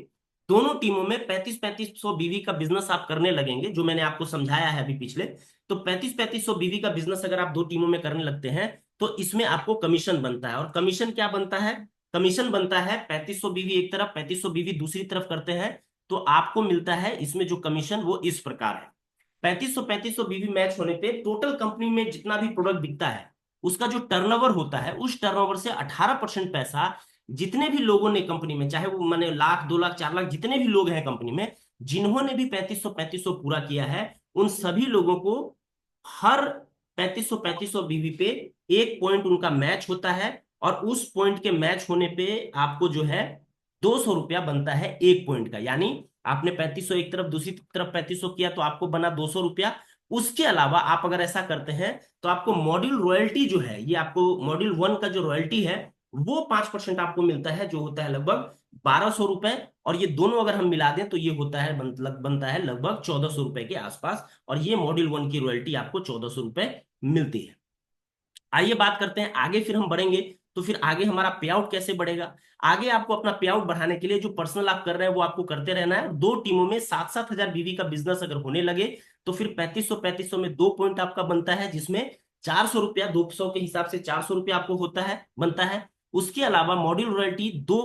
दोनों टीमों में 35-3500 बीवी का बिजनेस आप करने लगेंगे, जो मैंने आपको समझाया है अभी पिछले, तो 35-3500 बीवी का बिजनेस अगर आप 2 टीमों में करने लगते हैं तो इसमें आपको कमीशन बनता है। और कमीशन क्या बनता है? कमीशन बनता है 3500 बीवी एक तरफ, 3500 बीवी दूसरी तरफ करते हैं तो आपको मिलता है इसमें जो कमीशन वो इस प्रकार है। 3500 बीवी मैच होने पे टोटल कंपनी में जितना भी प्रोडक्ट बिकता है उसका जो टर्नओवर होता है, उस टर्नओवर से 18% पैसा जितने भी लोगों ने कंपनी में, चाहे वो माने लाख 2 लाख 4 लाख जितने भी लोग हैं कंपनी में, जिन्होंने भी 3500 पूरा किया है, उन सभी लोगों को हर 3500 बीवी पे 1 पॉइंट उनका मैच होता है। और उस पॉइंट के मैच होने पे आपको जो है 200 रुपया बनता है 1 पॉइंट का। यानी आपने 3500 एक तरफ, दूसरी तरफ 3500 किया तो आपको बना 200 रुपया। उसके अलावा आप अगर ऐसा करते हैं तो आपको मॉड्यूल रॉयल्टी जो है, ये आपको मॉड्यूल 1 का जो रॉयल्टी है वो 5% आपको मिलता है, जो होता है लगभग 1200 रुपए। और ये दोनों अगर हम मिला दें तो ये होता है मतलब बनता है लगभग 1400 रुपए के आसपास। और ये मॉड्यूल 1 की रॉयल्टी आपको 1400 रुपए मिलती है। आइए बात करते हैं आगे, फिर हम बढ़ेंगे तो फिर आगे हमारा पे आउट कैसे बढ़ेगा। आगे आपको अपना पे आउट बढ़ाने के लिए जो पर्सनल आप कर रहे हैं वो आपको करते रहना है। 2 टीमों में 7-7 हजार बीवी का बिजनेस अगर होने लगे तो फिर 3500 में 2 पॉइंट आपका बनता है, जिसमें 400 रुपया, 200 के हिसाब से 400 रुपया आपको होता है, बनता है। उसके अलावा मॉड्यूल रॉयल्टी 2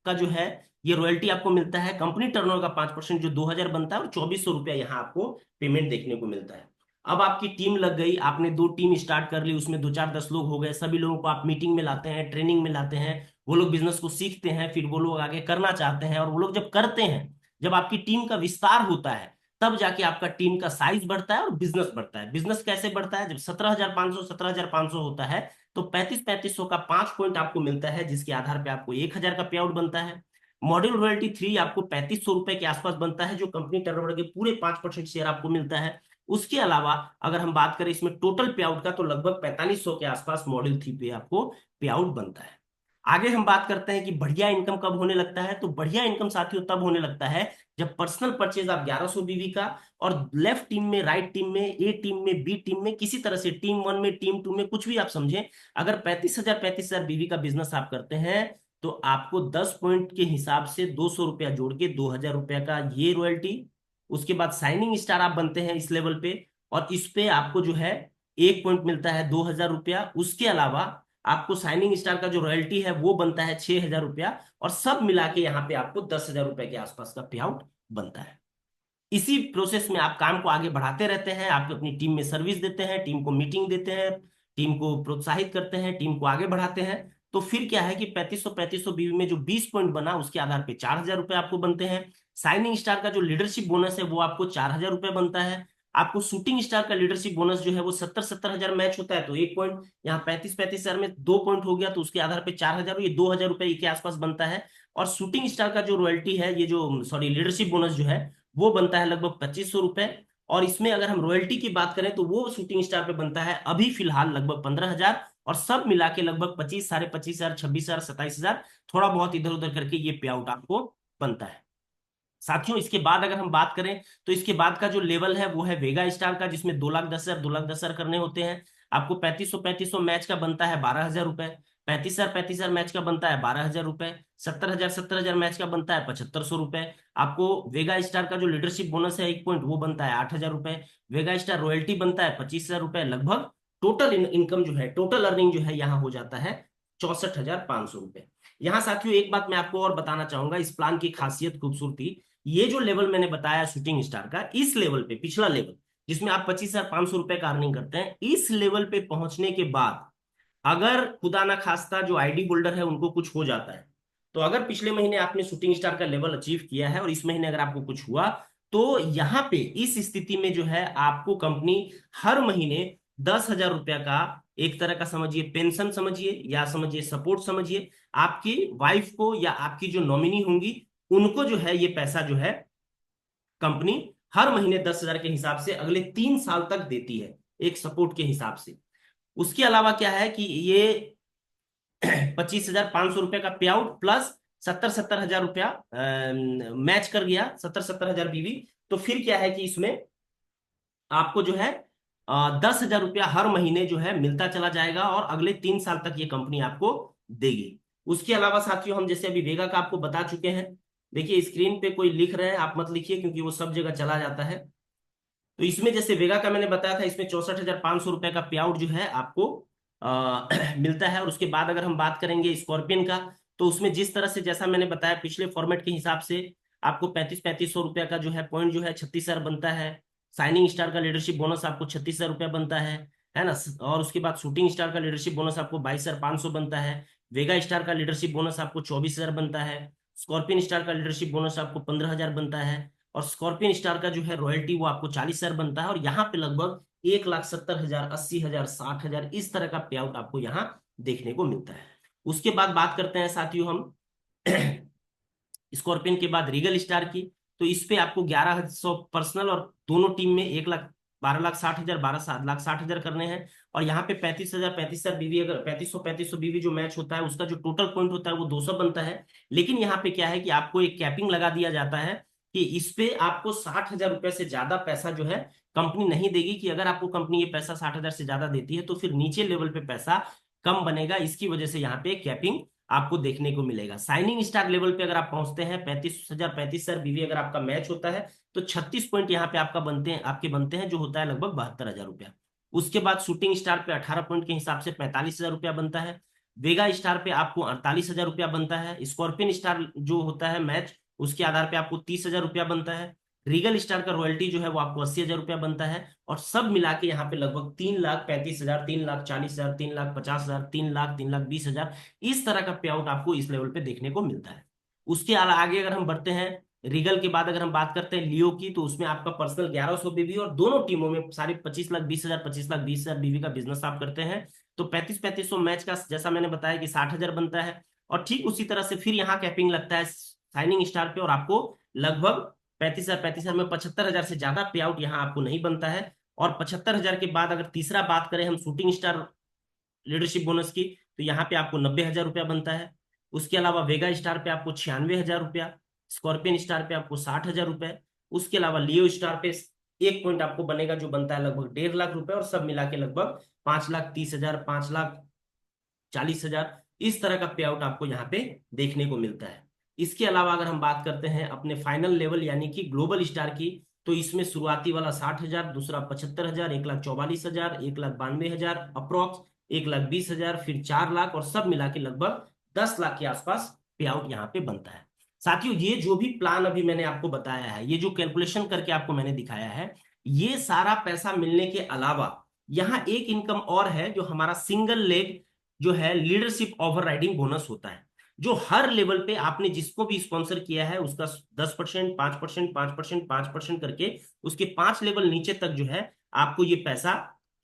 का जो है, ये रॉयल्टी आपको मिलता है कंपनी टर्नओवर का 5% जो 2000 बनता है, और 2400 रुपया यहाँ आपको पेमेंट देखने को मिलता है। अब आपकी टीम लग गई, आपने 2 टीम स्टार्ट कर ली, उसमें 2 4 10 लोग हो गए, सभी लोगों को आप मीटिंग में लाते हैं, ट्रेनिंग में लाते हैं, वो लोग बिजनेस को सीखते हैं, फिर वो लोग आगे करना चाहते हैं। और वो लोग जब करते हैं, जब आपकी टीम का विस्तार होता है, तब जाके आपका टीम का साइज बढ़ता है और बिजनेस बढ़ता है। बिजनेस कैसे बढ़ता है? जब 17,500 होता है तो 3500 का 5 पॉइंट आपको मिलता है, जिसके आधार पे आपको 1000 का पे आउट बनता है। मॉड्यूल रॉयल्टी 3 आपको 3500 रुपए के आसपास बनता है, जो कंपनी टर्नओवर के पूरे 5% शेयर आपको मिलता है। उसके अलावा अगर हम बात करें इसमें टोटल पे आउट का, तो लगभग 4500 के आसपास मॉड्यूल 3 पे आपको पे आउट बनता है। आगे हम बात करते हैं कि बढ़िया इनकम कब होने लगता है। तो बढ़िया इनकम साथियों तब होने लगता है जब पर्सनल परचेज आप 1100 बीवी का, और लेफ्ट टीम में, राइट टीम में, ए टीम में, बी टीम में, किसी तरह से टीम 1 में, टीम 2 में, कुछ भी आप समझें, अगर 35,000 बीवी का बिजनेस आप करते हैं तो आपको 10 पॉइंट के हिसाब से 200 रुपया जोड़ के 2000 रुपया का ये रॉयल्टी। उसके बाद साइनिंग स्टार आप बनते हैं इस लेवल पे, और इस पे आपको जो है 1 पॉइंट मिलता है 2000 रुपया। उसके अलावा आपको साइनिंग स्टार का जो रॉयल्टी है वो बनता है 6,000 रुपया, और सब मिला के यहाँ पे आपको 10,000 रुपए के आसपास का पे आउट बनता है। इसी प्रोसेस में आप काम को आगे बढ़ाते रहते हैं, आप अपनी टीम में सर्विस देते हैं, टीम को मीटिंग देते हैं, टीम को प्रोत्साहित करते हैं, टीम को आगे बढ़ाते हैं। तो फिर क्या है कि 3500 बीवी में जो 20 पॉइंट बना उसके आधार पे 4,000 रुपये आपको बनते हैं। साइनिंग स्टार का जो लीडरशिप बोनस है वो आपको 4,000 रुपये बनता है। आपको शूटिंग स्टार का लीडरशिप बोनस जो है वो 70-70 हजार मैच होता है, तो 1 पॉइंट यहाँ 35-35 हजार में 2 पॉइंट हो गया, तो उसके आधार पे 4,000, ये 2,000 रुपये के आसपास बनता है। और शूटिंग स्टार का जो रॉयल्टी है, ये जो सॉरी लीडरशिप बोनस जो है वो बनता है लगभग 2,500 रुपए। और इसमें अगर हम रॉयल्टी की बात करें तो वो शूटिंग स्टार पे बनता है अभी फिलहाल लगभग 15,000, और सब मिला के लगभग 25, 25,500, 26,000, 27,000, थोड़ा बहुत इधर उधर करके ये पे आउट आपको बनता है। साथियों, इसके बाद अगर हम बात करें तो इसके बाद का जो लेवल है वो है वेगा स्टार का, जिसमें 2,10,000 2,10,000 करने होते हैं। आपको 3500 मैच का बनता है 12,000 रुपए। 35,000 मैच का बनता है 12,000 रुपए। 70,000 मैच का बनता है 7,500 रुपए। आपको वेगा स्टार का जो लीडरशिप बोनस है 1 पॉइंट, वो बनता है 8,000 रुपए। वेगा स्टार रॉयल्टी बनता है 25,000 रुपए। लगभग टोटल इनकम जो है, टोटल अर्निंग जो है यहाँ हो जाता है 64,500 रुपए। यहाँ साथियों एक बात मैं आपको और बताना चाहूंगा, इस प्लान की खासियत खूबसूरती, ये जो लेवल मैंने बताया शूटिंग स्टार का, इस लेवल पे, पिछला लेवल जिसमें आप 25,500 रुपए का अर्निंग करते हैं, इस लेवल पे पहुंचने के बाद अगर खुदा ना खास्ता जो आईडी होल्डर है उनको कुछ हो जाता है, तो अगर पिछले महीने आपने शूटिंग स्टार का लेवल अचीव किया है और इस महीने अगर आपको कुछ हुआ, तो यहाँ पे इस स्थिति में जो है आपको कंपनी हर महीने 10,000 रुपया का, एक तरह का समझिए पेंशन समझिए या समझिए सपोर्ट समझिए, आपकी वाइफ को या आपकी जो नॉमिनी होंगी उनको जो है ये पैसा जो है कंपनी हर महीने 10,000 के हिसाब से अगले 3 साल तक देती है, एक सपोर्ट के हिसाब से। उसके अलावा क्या है कि ये 25,500 रुपए का पे आउट प्लस 70-70 हजार रुपया मैच कर गया, 70-70 हजार बीवी। तो फिर क्या है कि इसमें आपको जो है 10,000 रुपया हर महीने जो है मिलता चला जाएगा, और अगले 3 साल तक ये कंपनी आपको देगी। उसके अलावा साथियों हम जैसे अभी वेगा का आपको बता चुके हैं। देखिए स्क्रीन पे कोई लिख रहे हैं, आप मत लिखिए क्योंकि वो सब जगह चला जाता है। तो इसमें जैसे वेगा का मैंने बताया था, इसमें 64,500 रुपए का पे आउट जो है आपको मिलता है। और उसके बाद अगर हम बात करेंगे स्कॉर्पियन का, तो उसमें जिस तरह से जैसा मैंने बताया पिछले फॉर्मेट के हिसाब से आपको 35,500 रुपया का जो है पॉइंट जो है 36,000 बनता है। साइनिंग स्टार का लीडरशिप बोनस आपको 36,000 रुपया बनता है ना। और उसके बाद शूटिंग स्टार का लीडरशिप बोनस आपको 22,500 बनता है। वेगा स्टार का लीडरशिप बोनस आपको 24,000 बनता है। स्कॉर्पियन स्टार का लीडरशिप बोनस आपको 15,000 बनता है। और स्कॉर्पियन स्टार का जो है रॉयल्टी वो आपको 40,000 बनता है। और यहाँ पे लगभग 1,70,000, 80,000, 60,000 इस तरह का पे आउट आपको यहाँ देखने को मिलता है। उसके बाद बात करते हैं साथियों हम स्कॉर्पियन के बाद रीगल स्टार की। तो इस पे आपको 1,100 पर्सनल और दोनों टीम में 1,12,60,000, 12,60,000 करने हैं। और यहाँ पे 35,000 बीवी, अगर 3500 बीवी जो मैच होता है उसका जो टोटल पॉइंट होता है वो 200 बनता है। लेकिन यहाँ पे क्या है कि आपको एक कैपिंग लगा दिया जाता है कि इस पे आपको 60,000 रुपए से ज्यादा पैसा जो है कंपनी नहीं देगी, कि अगर आपको कंपनी ये पैसा 60,000 से ज्यादा देती है तो फिर नीचे लेवल पे पैसा कम बनेगा। इसकी वजह से यहाँ पे कैपिंग आपको देखने को मिलेगा। साइनिंग स्टार लेवल पे अगर आप पहुंचते हैं 35,000, 35,000 बीवी अगर आपका मैच होता है, तो 36 पॉइंट यहाँ पे आपका बनते हैं, आपके बनते हैं, जो होता है लगभग 72,000 रुपया। उसके बाद शूटिंग स्टार पे 18 पॉइंट के हिसाब से 45,000 रुपया बनता है। वेगा स्टार पे आपको 48,000 रुपया बनता है। स्कॉर्पियन स्टार जो होता है मैच, उसके आधार पे आपको 30,000 रुपया बनता है। रीगल स्टार का रॉयल्टी जो है वो आपको 80,000 रुपया बनता है। और सब मिला के यहाँ पे लगभग 3,35,000, 3,40,000, 3,50,000, 3,00,000, 3,20,000 इस तरह का पे आउट आपको इस लेवल पे देखने को मिलता है। उसके आगे अगर हम बढ़ते हैं, रीगल के बाद अगर हम बात करते हैं लियो की, तो उसमें आपका पर्सनल 1,100 बीवी, और दोनों टीमों में सारी 25,20,000, 25,20,000 बीवी का बिजनेस आप करते हैं। तो 35,3500 मैच का जैसा मैंने बताया कि 60,000 बनता है। और ठीक उसी तरह से फिर यहाँ कैपिंग लगता है साइनिंग स्टार पे, और आपको लगभग 35,000 में 75,000 से ज्यादा पे आउट यहाँ आपको नहीं बनता है। और 75,000 के बाद अगर तीसरा बात करें हम शूटिंग स्टार लीडरशिप बोनस की, तो यहाँ पे आपको 90,000 रुपया बनता है। उसके अलावा वेगा स्टार पे आपको 96,000 रुपया। स्कॉर्पियन स्टार पे आपको 60,000 रुपये। उसके अलावा लियो स्टार पे 1 पॉइंट आपको बनेगा जो बनता है लगभग 1,50,000 रुपये, और सब मिला के लगभग 5,30,000, 5,40,000 इस तरह का पे आउट आपको यहाँ पे देखने को मिलता है। इसके अलावा अगर हम बात करते हैं अपने फाइनल लेवल यानी कि ग्लोबल स्टार की, तो इसमें शुरुआती वाला 60,000, दूसरा 75,000, 1,44,000, 1,92,000 अप्रोक्स, 1,20,000, फिर 4 लाख, और सब मिला के लगभग 10 लाख के आसपास पे आउट यहाँ पे बनता है। साथियों, ये जो भी प्लान अभी मैंने आपको बताया है, ये जो कैलकुलेशन करके आपको मैंने दिखाया है, ये सारा पैसा मिलने के अलावा यहाँ एक इनकम और है, जो हमारा सिंगल लेग जो है लीडरशिप ओवरराइडिंग बोनस होता है, जो हर लेवल पे आपने जिसको भी स्पॉन्सर किया है उसका 10%, 5%, 5%, 5% करके उसके 5 लेवल नीचे तक जो है आपको ये पैसा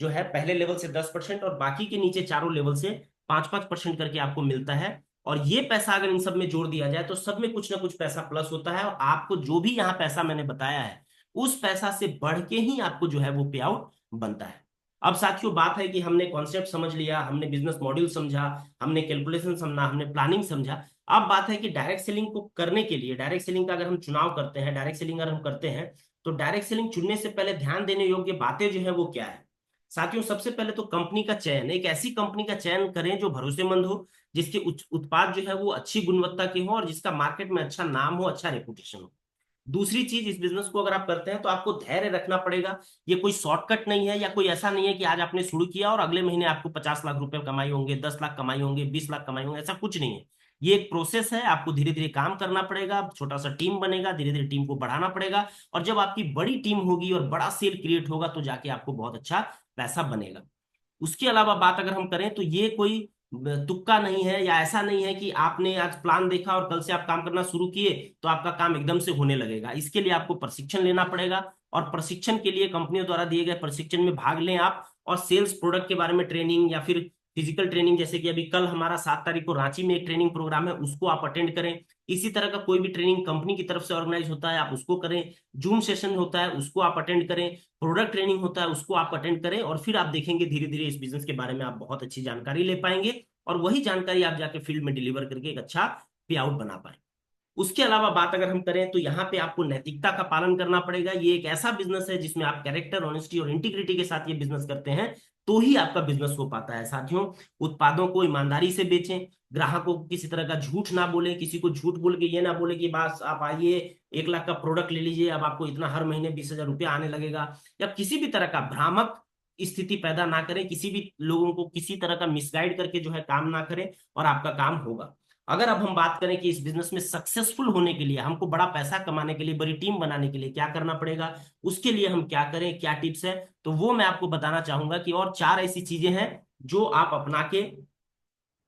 जो है पहले लेवल से 10% और बाकी के नीचे चारों लेवल से 5-5% करके आपको मिलता है। और ये पैसा अगर इन सब में जोड़ दिया जाए तो सब में कुछ ना कुछ पैसा प्लस होता है, और आपको जो भी यहाँ पैसा मैंने बताया है उस पैसा से बढ़ के ही आपको जो है वो पे आउट बनता है। अब साथियों, बात है कि हमने कॉन्सेप्ट समझ लिया, हमने बिजनेस मॉड्यूल समझा, हमने कैलकुलेशन समझा, हमने प्लानिंग समझा। अब बात है कि डायरेक्ट सेलिंग को करने के लिए, डायरेक्ट सेलिंग का अगर हम चुनाव करते हैं, डायरेक्ट सेलिंग अगर हम करते हैं, तो डायरेक्ट सेलिंग चुनने से पहले ध्यान देने योग्य बातें जो है वो क्या है। साथियों, सबसे पहले तो कंपनी का चयन, एक ऐसी कंपनी का चयन करें जो भरोसेमंद हो, जिसके उत्पाद जो है वो अच्छी गुणवत्ता के हो और जिसका मार्केट में अच्छा नाम हो, अच्छा रेपुटेशन हो। दूसरी चीज, इस बिजनेस को अगर आप करते हैं तो आपको धैर्य रखना पड़ेगा। ये कोई शॉर्टकट नहीं है, या कोई ऐसा नहीं है कि आज आपने शुरू किया और अगले महीने आपको 50 लाख रुपए कमाई होंगे, 10 लाख कमाई होंगे, 20 लाख कमाई होंगे, ऐसा कुछ नहीं है। ये एक प्रोसेस है, आपको धीरे धीरे काम करना पड़ेगा, छोटा सा टीम बनेगा, धीरे धीरे टीम को बढ़ाना पड़ेगा, और जब आपकी बड़ी टीम होगी और बड़ा सेल क्रिएट होगा तो जाके आपको बहुत अच्छा पैसा बनेगा। उसके अलावा बात अगर हम करें तो ये कोई तुक्का नहीं है, या ऐसा नहीं है कि आपने आज प्लान देखा और कल से आप काम करना शुरू किए तो आपका काम एकदम से होने लगेगा। इसके लिए आपको प्रशिक्षण लेना पड़ेगा, और प्रशिक्षण के लिए कंपनियों द्वारा दिए गए प्रशिक्षण में भाग लें आप, और सेल्स प्रोडक्ट के बारे में ट्रेनिंग या फिर फिजिकल ट्रेनिंग, जैसे कि अभी कल हमारा 7 तारीख को रांची में एक ट्रेनिंग प्रोग्राम है, उसको आप अटेंड करें। इसी तरह का कोई भी ट्रेनिंग कंपनी की तरफ से ऑर्गेनाइज होता है, आप उसको करें। जूम सेशन होता है, उसको आप अटेंड करें। प्रोडक्ट ट्रेनिंग होता है, उसको आप अटेंड करें, और फिर आप देखेंगे धीरे धीरे इस बिजनेस के बारे में आप बहुत अच्छी जानकारी ले पाएंगे, और वही जानकारी आप जाके फील्ड में डिलीवर करके एक अच्छा पे आउट बना पाए। उसके अलावा बात अगर हम करें तो यहाँ पे आपको नैतिकता का पालन करना पड़ेगा। ये एक ऐसा बिजनेस है जिसमें आप कैरेक्टर, ऑनेस्टी और इंटीग्रिटी के साथ ये बिजनेस करते हैं, तो ही आपका बिजनेस हो पाता है। साथियों, उत्पादों को ईमानदारी से बेचें, ग्राहकों को किसी तरह का झूठ ना बोले, किसी को झूठ बोल के ये ना बोले कि बस आप आइए 1 लाख का प्रोडक्ट ले लीजिए, अब आपको इतना हर महीने 20,000 रुपया आने लगेगा, या किसी भी तरह का भ्रामक स्थिति पैदा ना करें, किसी भी लोगों को किसी तरह का मिसगाइड करके जो है काम ना करें, और आपका काम होगा। अगर अब हम बात करें कि इस बिजनेस में सक्सेसफुल होने के लिए, हमको बड़ा पैसा कमाने के लिए, बड़ी टीम बनाने के लिए क्या करना पड़ेगा, उसके लिए हम क्या करें, क्या टिप्स है, तो वो मैं आपको बताना चाहूंगा कि और 4 ऐसी चीजें हैं जो आप अपना के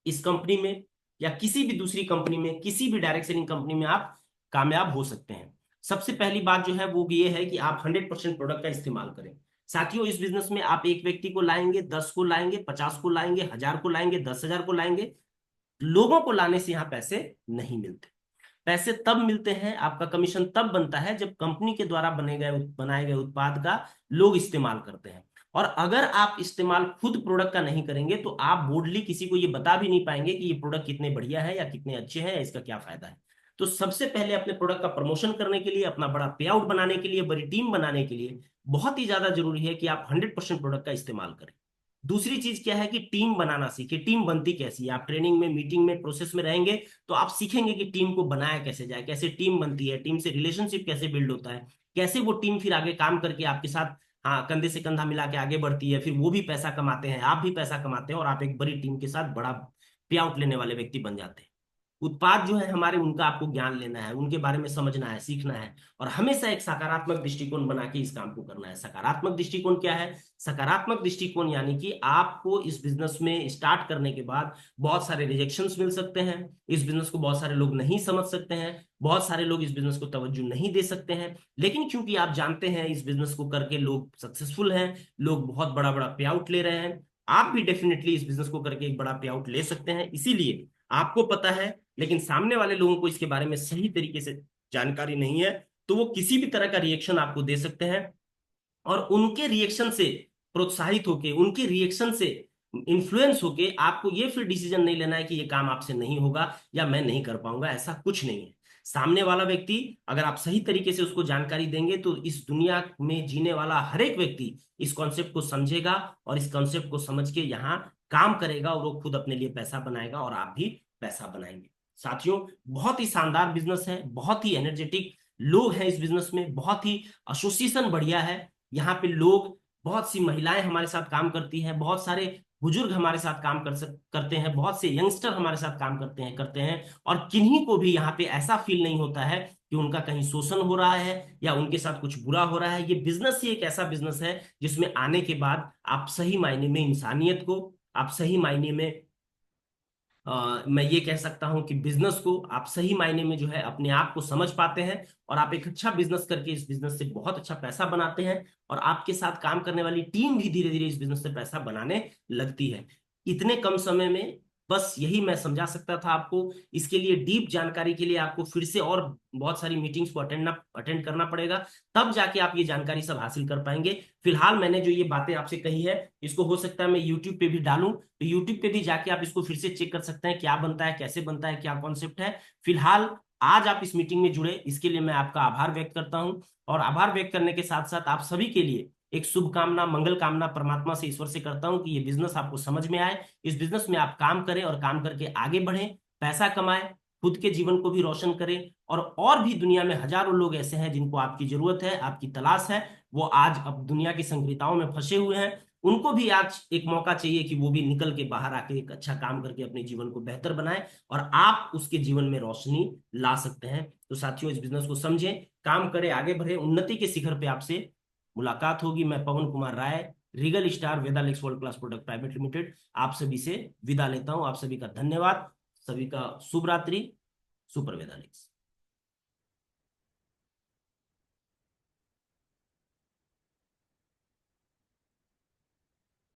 इस कंपनी में या किसी भी दूसरी कंपनी में, किसी भी डायरेक्ट सेलिंग कंपनी में आप कामयाब हो सकते हैं। सबसे पहली बात जो है वो ये है कि आप 100% प्रोडक्ट का इस्तेमाल करें। साथियों, इस बिजनेस में आप एक व्यक्ति को लाएंगे, 10 को लाएंगे, 50 को लाएंगे, 1,000 को लाएंगे, 10,000 को लाएंगे, लोगों को लाने से यहाँ पैसे नहीं मिलते। पैसे तब मिलते हैं, आपका कमीशन तब बनता है जब कंपनी के द्वारा बनाए गए उत्पाद का लोग इस्तेमाल करते हैं। और अगर आप इस्तेमाल खुद प्रोडक्ट का नहीं करेंगे तो आप बोल्डली किसी को ये बता भी नहीं पाएंगे कि ये प्रोडक्ट कितने बढ़िया है या कितने अच्छे हैं, इसका क्या फायदा है। तो सबसे पहले अपने प्रोडक्ट का प्रमोशन करने के लिए, अपना बड़ा पे आउट बनाने के लिए, बड़ी टीम बनाने के लिए बहुत ही ज्यादा जरूरी है कि आप 100% प्रोडक्ट का इस्तेमाल करें। दूसरी चीज क्या है कि टीम बनाना सीखे। टीम बनती कैसी है, आप ट्रेनिंग में, मीटिंग में, प्रोसेस में रहेंगे तो आप सीखेंगे कि टीम को बनाया कैसे जाए, कैसे टीम बनती है, टीम से रिलेशनशिप कैसे बिल्ड होता है, कैसे वो टीम फिर आगे काम करके आपके साथ, हाँ, कंधे से कंधा मिला के आगे बढ़ती है, फिर वो भी पैसा कमाते हैं, आप भी पैसा कमाते हैं, और आप एक बड़ी टीम के साथ बड़ा पे आउट लेने वाले व्यक्ति बन जाते हैं। उत्पाद जो है हमारे, उनका आपको ज्ञान लेना है, उनके बारे में समझना है, सीखना है, और हमेशा एक सकारात्मक दृष्टिकोण बना के इस काम को करना है। सकारात्मक दृष्टिकोण क्या है? सकारात्मक दृष्टिकोण यानी कि आपको इस बिजनेस में स्टार्ट करने के बाद बहुत सारे रिजेक्शंस मिल सकते हैं, इस बिजनेस को बहुत सारे लोग नहीं समझ सकते हैं, बहुत सारे लोग इस बिजनेस को तवज्जो नहीं दे सकते हैं, लेकिन क्योंकि आप जानते हैं इस बिजनेस को करके लोग सक्सेसफुल हैं, लोग बहुत बड़ा बड़ा पे आउट ले रहे हैं, आप भी डेफिनेटली इस बिजनेस को करके एक बड़ा पे आउट ले सकते हैं। इसीलिए आपको पता है, लेकिन सामने वाले लोगों को इसके बारे में सही तरीके से जानकारी नहीं है, तो वो किसी भी तरह का रिएक्शन आपको दे सकते हैं, और उनके रिएक्शन से प्रोत्साहित होके, उनके रिएक्शन से इन्फ्लुएंस होके आपको ये फिर डिसीजन नहीं लेना है कि ये काम आपसे नहीं होगा या मैं नहीं कर पाऊंगा। ऐसा कुछ नहीं है। सामने वाला व्यक्ति, अगर आप सही तरीके से उसको जानकारी देंगे तो इस दुनिया में जीने वाला हर एक व्यक्ति इस कॉन्सेप्ट को समझेगा, और इस कॉन्सेप्ट को समझ के यहाँ काम करेगा, और वो खुद अपने लिए पैसा बनाएगा, और आप भी पैसा बनाएंगे। साथियों, बहुत ही शानदार बिजनेस है, बहुत ही एनर्जेटिक लोग हैं इस बिजनेस में, बहुत ही एसोसिएशन बढ़िया है यहाँ पे लोग, बहुत सी महिलाएं हमारे साथ काम करती हैं, बहुत सारे बुजुर्ग हमारे साथ काम करते हैं, बहुत से यंगस्टर हमारे साथ काम करते हैं, और किन्हीं को भी यहाँ पे ऐसा फील नहीं होता है कि उनका कहीं शोषण हो रहा है या उनके साथ कुछ बुरा हो रहा है। ये बिजनेस ही एक ऐसा बिजनेस है जिसमें आने के बाद आप सही मायने में इंसानियत को, आप सही मायने में मैं ये कह सकता हूं कि बिजनेस को आप सही मायने में जो है अपने आप को समझ पाते हैं, और आप एक अच्छा बिजनेस करके इस बिजनेस से बहुत अच्छा पैसा बनाते हैं, और आपके साथ काम करने वाली टीम भी धीरे धीरे इस बिजनेस से पैसा बनाने लगती है इतने कम समय में। बस यही मैं समझा सकता था आपको। इसके लिए डीप जानकारी के लिए आपको फिर से और बहुत सारी मीटिंग्स को अटेंड करना पड़ेगा, तब जाके आप ये जानकारी सब हासिल कर पाएंगे। फिलहाल मैंने जो ये बातें आपसे कही है, इसको हो सकता है मैं यूट्यूब पे भी डालूं, तो यूट्यूब पे भी जाके आप इसको फिर से चेक कर सकते हैं क्या बनता है, कैसे बनता है, क्या कॉन्सेप्ट है। फिलहाल आज आप इस मीटिंग में जुड़े, इसके लिए मैं आपका आभार व्यक्त करता हूं। और आभार व्यक्त करने के साथ साथ आप सभी के लिए एक शुभ कामना, मंगल कामना परमात्मा से, ईश्वर से करता हूं कि ये बिजनेस आपको समझ में आए, इस बिजनेस में आप काम करें और काम करके आगे बढ़ें, पैसा कमाएं, खुद के जीवन को भी रोशन करें। और भी दुनिया में हजारों लोग ऐसे हैं जिनको आपकी जरूरत है, आपकी तलाश है, वो आज अब दुनिया की संकरीताओं में फंसे हुए हैं। उनको भी आज एक मौका चाहिए कि वो भी निकल के बाहर आके एक अच्छा काम करके अपने जीवन को बेहतर बनाए, और आप उसके जीवन में रोशनी ला सकते हैं। तो साथियों, इस बिजनेस को समझें, काम करें, आगे बढ़े, उन्नति के शिखर पे आपसे मुलाकात होगी। मैं Pawan Kumar Rai, regal star Vedalex world class product private limited, आप सभी से विदा लेता हूं। आप सभी का धन्यवाद, सभी का शुभ रात्रि, सुपर वेदालेक्स।